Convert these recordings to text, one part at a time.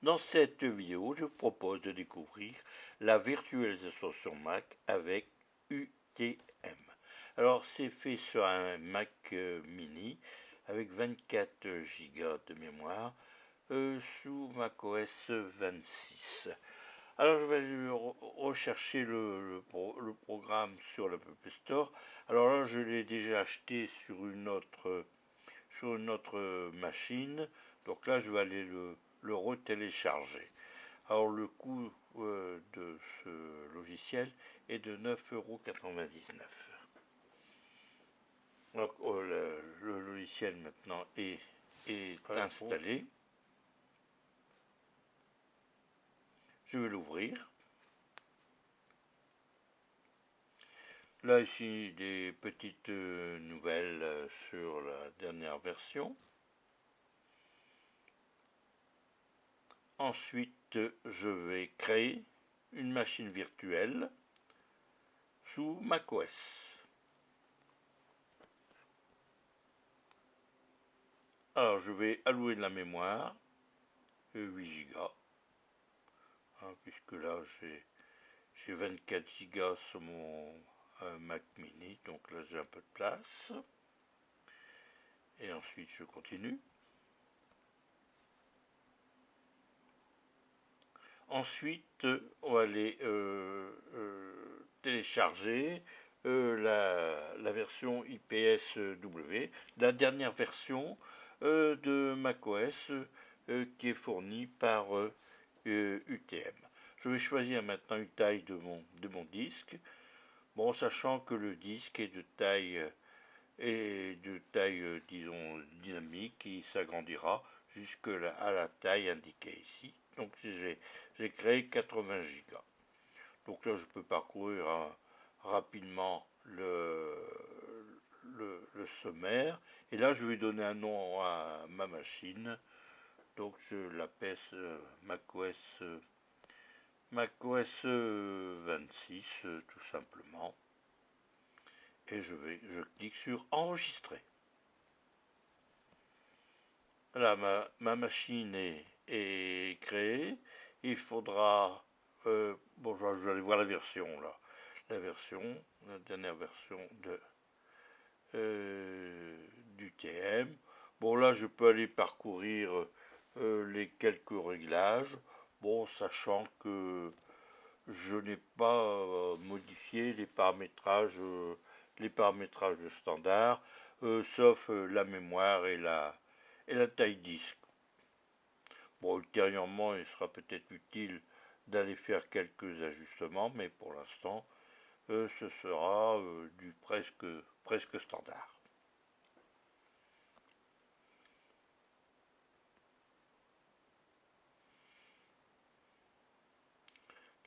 Dans cette vidéo, je vous propose de découvrir la virtualisation sur Mac avec UTM. Alors, c'est fait sur un Mac mini avec 24 Go de mémoire sous macOS 26. Alors, je vais rechercher le programme sur l'App Store. Alors là, je l'ai déjà acheté sur une autre machine. Donc là, je vais aller le retélécharger. Alors le coût de ce logiciel est de 9,99 €. Donc le logiciel maintenant est installé. Je vais l'ouvrir. Là ici des petites nouvelles sur la dernière version. Ensuite, je vais créer une machine virtuelle sous macOS. Alors, je vais allouer de la mémoire, 8 Go, puisque là j'ai 24 Go sur mon Mac mini, donc là j'ai un peu de place. Et ensuite, je continue. Ensuite, on va aller télécharger la version IPSW, la dernière version de macOS qui est fournie par UTM. Je vais choisir maintenant une taille de mon disque, bon, sachant que le disque est de taille disons dynamique, qui s'agrandira jusque à la taille indiquée ici. Donc j'ai créé 80 Go. Donc là je peux parcourir rapidement le sommaire. Et là je vais donner un nom à ma machine. Donc je l'appelle macOS 26 tout simplement. Et je clique sur enregistrer. Là, ma machine est créée. Il faudra... bon, je vais aller voir la version, là. La dernière version d'UTM. Bon, là, je peux aller parcourir les quelques réglages. Bon, sachant que je n'ai pas modifié les paramétrages de standard, sauf la mémoire et la taille disque. Bon, ultérieurement, il sera peut-être utile d'aller faire quelques ajustements, mais pour l'instant, ce sera du presque standard.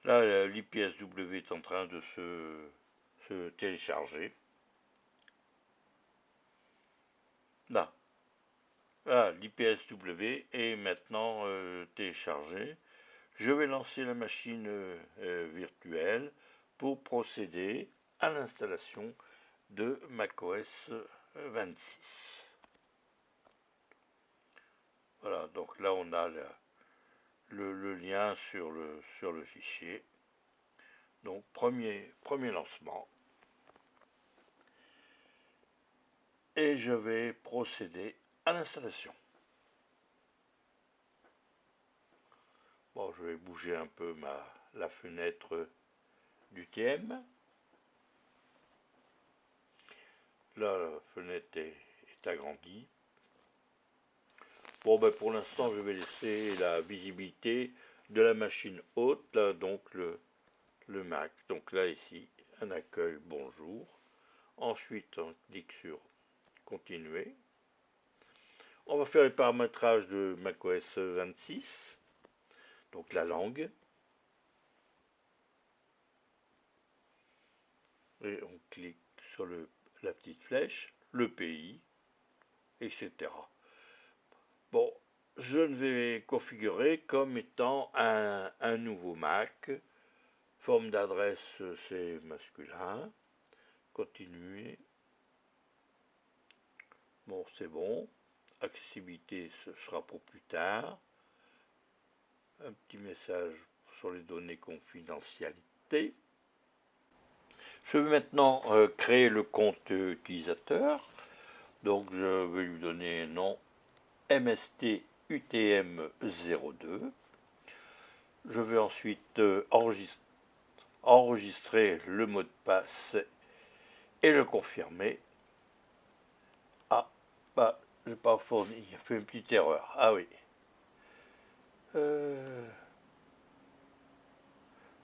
Là, l'IPSW est en train de se télécharger. Là. Ah, l'IPSW est maintenant téléchargé. Je vais lancer la machine virtuelle pour procéder à l'installation de macOS 26. Voilà, donc là on a le lien sur le fichier. Donc premier lancement. Et je vais procéder à l'installation. Bon, je vais bouger un peu la fenêtre d'UTM. Là, la fenêtre est agrandie. Bon, ben pour l'instant, je vais laisser la visibilité de la machine haute, là, donc le Mac. Donc là, ici, un accueil, bonjour. Ensuite, on clique sur continuer. On va faire les paramétrages de macOS 26. Donc la langue. Et on clique sur la petite flèche, le pays, etc. Bon, je ne vais configurer comme étant un nouveau Mac. Forme d'adresse, c'est masculin. Continuer. Bon, c'est bon. Accessibilité, ce sera pour plus tard. un petit message sur les données confidentialité. Je vais maintenant créer le compte utilisateur. Donc je vais lui donner un nom MSTUTM02. Je vais ensuite enregistrer le mot de passe et le confirmer. Ah, bah, j'ai pas fourni, il a fait une petite erreur. Ah oui.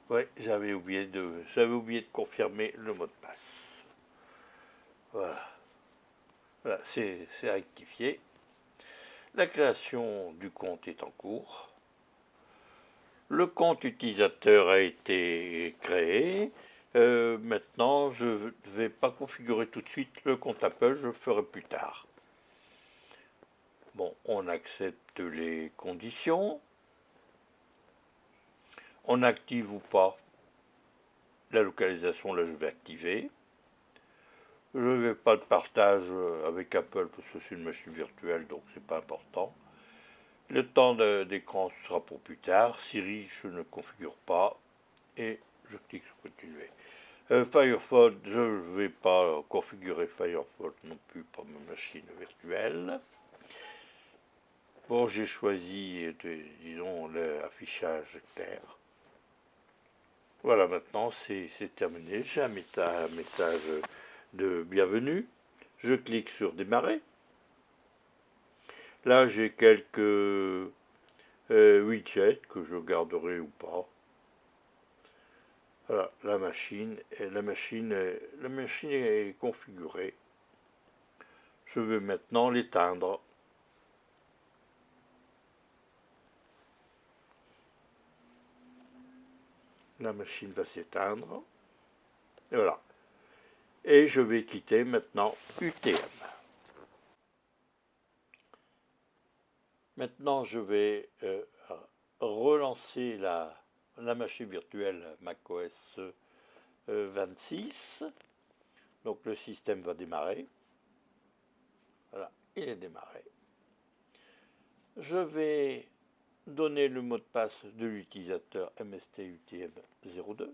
Ouais, j'avais oublié de confirmer le mot de passe. Voilà. Voilà, c'est rectifié. La création du compte est en cours. Le compte utilisateur a été créé. Maintenant, je ne vais pas configurer tout de suite le compte Apple, je le ferai plus tard. Bon, on accepte les conditions. On active ou pas la localisation, là je vais activer. Je ne vais pas de partage avec Apple parce que c'est une machine virtuelle, donc c'est pas important. Le temps d'écran sera pour plus tard. Siri, je ne configure pas. Et je clique sur continuer. Firefox, je ne vais pas configurer Firefox non plus pour ma machine virtuelle. Bon, j'ai choisi, disons, l'affichage clair. Voilà, maintenant c'est terminé. J'ai un message de bienvenue. Je clique sur démarrer. Là, j'ai quelques widgets que je garderai ou pas. Voilà, la machine est configurée. Je vais maintenant l'éteindre. La machine va s'éteindre. Et voilà. Et je vais quitter maintenant UTM. Maintenant, je vais relancer la machine virtuelle macOS 26. Donc le système va démarrer. Voilà, il est démarré. Je vais donner le mot de passe de l'utilisateur MSTUTM02.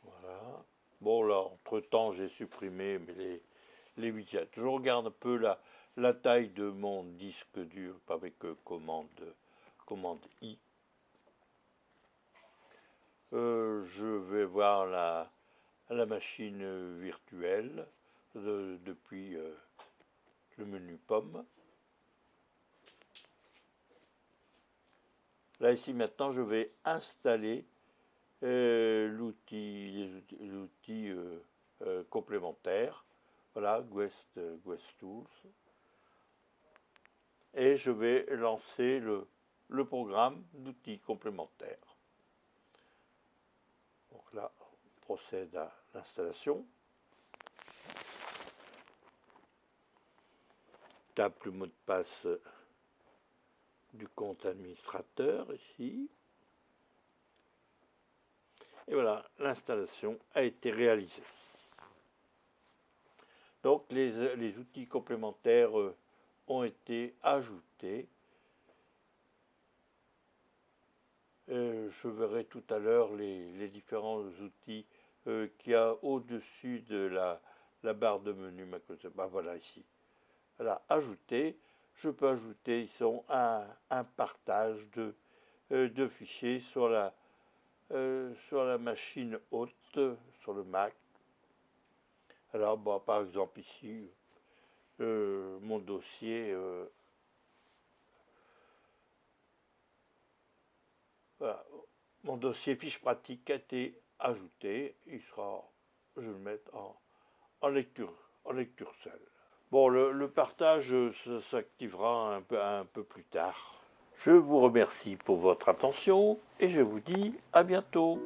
Voilà. Bon là, entre-temps, j'ai supprimé les widgets. Je regarde un peu la taille de mon disque dur avec commande I. Je vais voir la machine virtuelle depuis le menu pomme. Là ici maintenant je vais installer l'outil complémentaire. Voilà, Guest Tools. Et je vais lancer le programme d'outils complémentaires. Donc là, on procède à l'installation. Tape le mot de passe du compte administrateur ici. Et voilà, l'installation a été réalisée. Donc les outils complémentaires ont été ajoutés. Je verrai tout à l'heure les différents outils qu'il y a au-dessus de la barre de menu Microsoft. Ben voilà ici. Voilà, ajouter. Je peux ajouter un partage de fichiers sur la machine haute, sur le Mac. Alors, bon, par exemple ici, mon dossier, voilà, mon dossier fiche pratique a été ajouté. Il sera, je vais le mettre en lecture seule. Bon, le partage s'activera un peu plus tard. Je vous remercie pour votre attention et je vous dis à bientôt.